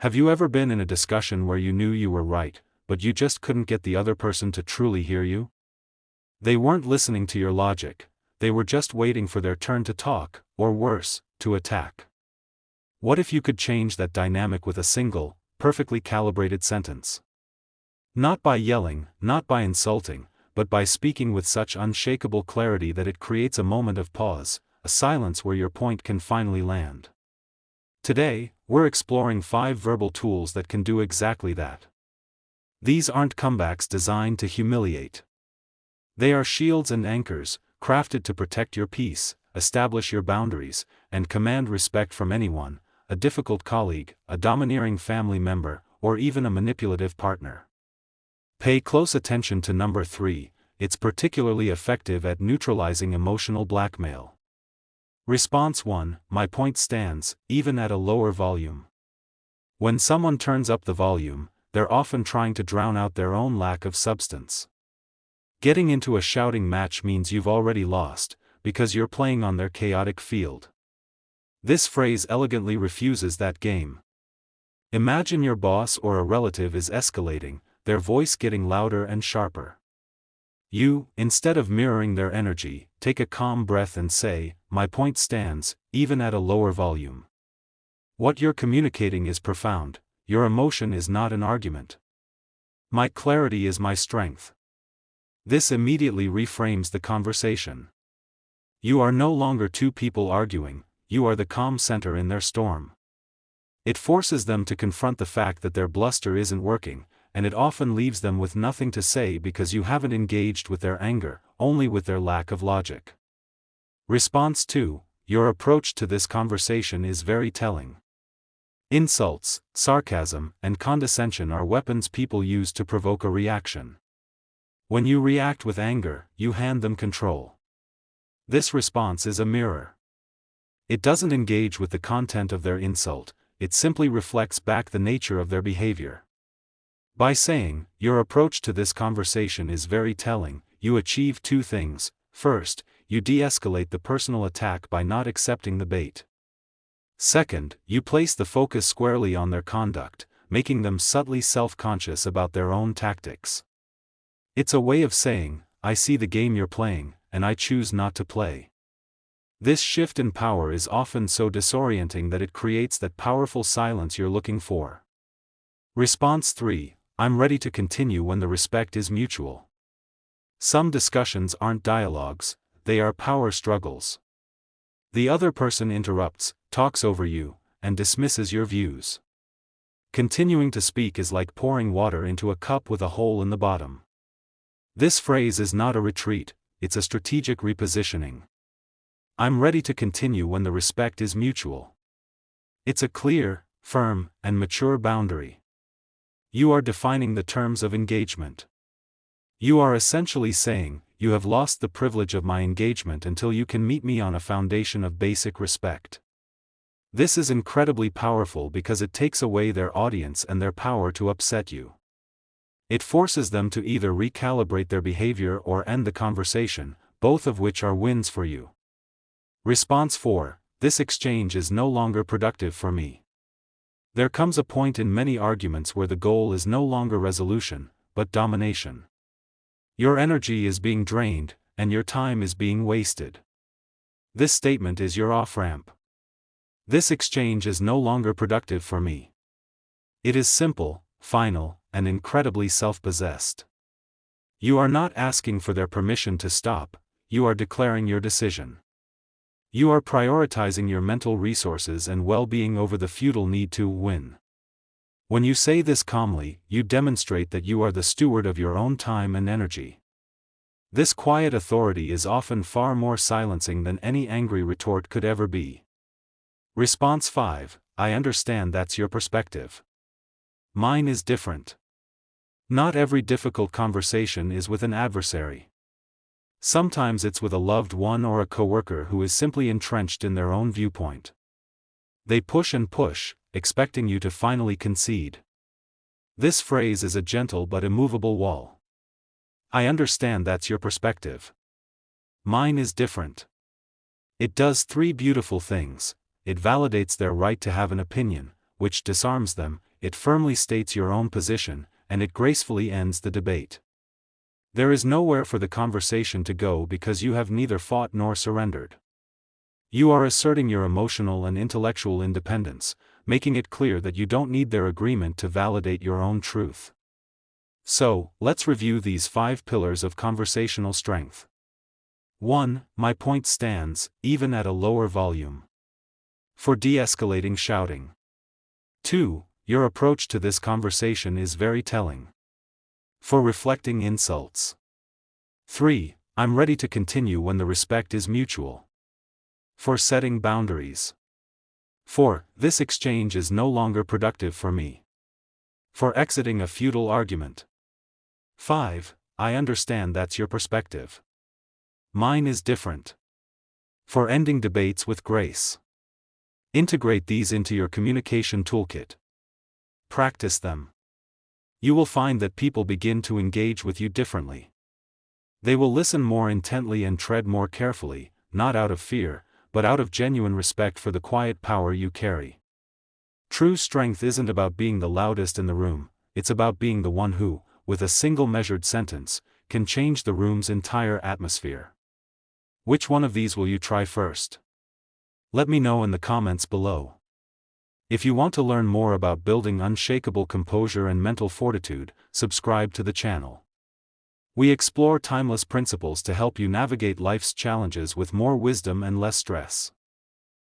Have you ever been in a discussion where you knew you were right, but you just couldn't get the other person to truly hear you? They weren't listening to your logic, they were just waiting for their turn to talk, or worse, to attack. What if you could change that dynamic with a single, perfectly calibrated sentence? Not by yelling, not by insulting, but by speaking with such unshakable clarity that it creates a moment of pause, a silence where your point can finally land. Today, we're exploring 5 verbal tools that can do exactly that. These aren't comebacks designed to humiliate. They are shields and anchors, crafted to protect your peace, establish your boundaries, and command respect from anyone, a difficult colleague, a domineering family member, or even a manipulative partner. Pay close attention to number 3, it's particularly effective at neutralizing emotional blackmail. Response 1, my point stands, even at a lower volume. When someone turns up the volume, they're often trying to drown out their own lack of substance. Getting into a shouting match means you've already lost, because you're playing on their chaotic field. This phrase elegantly refuses that game. Imagine your boss or a relative is escalating, their voice getting louder and sharper. You, instead of mirroring their energy, take a calm breath and say, my point stands, even at a lower volume. What you're communicating is profound, your emotion is not an argument. My clarity is my strength. This immediately reframes the conversation. You are no longer two people arguing, you are the calm center in their storm. It forces them to confront the fact that their bluster isn't working, and it often leaves them with nothing to say because you haven't engaged with their anger, only with their lack of logic. Response 2, your approach to this conversation is very telling. Insults, sarcasm, and condescension are weapons people use to provoke a reaction. When you react with anger, you hand them control. This response is a mirror. It doesn't engage with the content of their insult, it simply reflects back the nature of their behavior. By saying, your approach to this conversation is very telling, you achieve 2 things. First, you de-escalate the personal attack by not accepting the bait. Second, you place the focus squarely on their conduct, making them subtly self-conscious about their own tactics. It's a way of saying, I see the game you're playing, and I choose not to play. This shift in power is often so disorienting that it creates that powerful silence you're looking for. Response 3, I'm ready to continue when the respect is mutual. Some discussions aren't dialogues, they are power struggles. The other person interrupts, talks over you, and dismisses your views. Continuing to speak is like pouring water into a cup with a hole in the bottom. This phrase is not a retreat, it's a strategic repositioning. I'm ready to continue when the respect is mutual. It's a clear, firm, and mature boundary. You are defining the terms of engagement. You are essentially saying, you have lost the privilege of my engagement until you can meet me on a foundation of basic respect. This is incredibly powerful because it takes away their audience and their power to upset you. It forces them to either recalibrate their behavior or end the conversation, both of which are wins for you. Response 4, this exchange is no longer productive for me. There comes a point in many arguments where the goal is no longer resolution, but domination. Your energy is being drained, and your time is being wasted. This statement is your off-ramp. This exchange is no longer productive for me. It is simple, final, and incredibly self-possessed. You are not asking for their permission to stop, you are declaring your decision. You are prioritizing your mental resources and well-being over the futile need to win. When you say this calmly, you demonstrate that you are the steward of your own time and energy. This quiet authority is often far more silencing than any angry retort could ever be. Response 5, I understand that's your perspective. Mine is different. Not every difficult conversation is with an adversary. Sometimes it's with a loved one or a coworker who is simply entrenched in their own viewpoint. They push and push, expecting you to finally concede. This phrase is a gentle but immovable wall. I understand that's your perspective. Mine is different. It does 3 beautiful things. It validates their right to have an opinion, which disarms them. it firmly states your own position, and it gracefully ends the debate. There is nowhere for the conversation to go because you have neither fought nor surrendered. You are asserting your emotional and intellectual independence, making it clear that you don't need their agreement to validate your own truth. So, let's review these 5 pillars of conversational strength. 1. My point stands, even at a lower volume. For de-escalating shouting. 2. Your approach to this conversation is very telling. For reflecting insults. 3. I'm ready to continue when the respect is mutual. For setting boundaries. 4. This exchange is no longer productive for me. For exiting a futile argument. 5. I understand that's your perspective. Mine is different. For ending debates with grace. Integrate these into your communication toolkit. Practice them. You will find that people begin to engage with you differently. They will listen more intently and tread more carefully, not out of fear, but out of genuine respect for the quiet power you carry. True strength isn't about being the loudest in the room, it's about being the one who, with a single measured sentence, can change the room's entire atmosphere. Which one of these will you try first? Let me know in the comments below. If you want to learn more about building unshakable composure and mental fortitude, subscribe to the channel. We explore timeless principles to help you navigate life's challenges with more wisdom and less stress.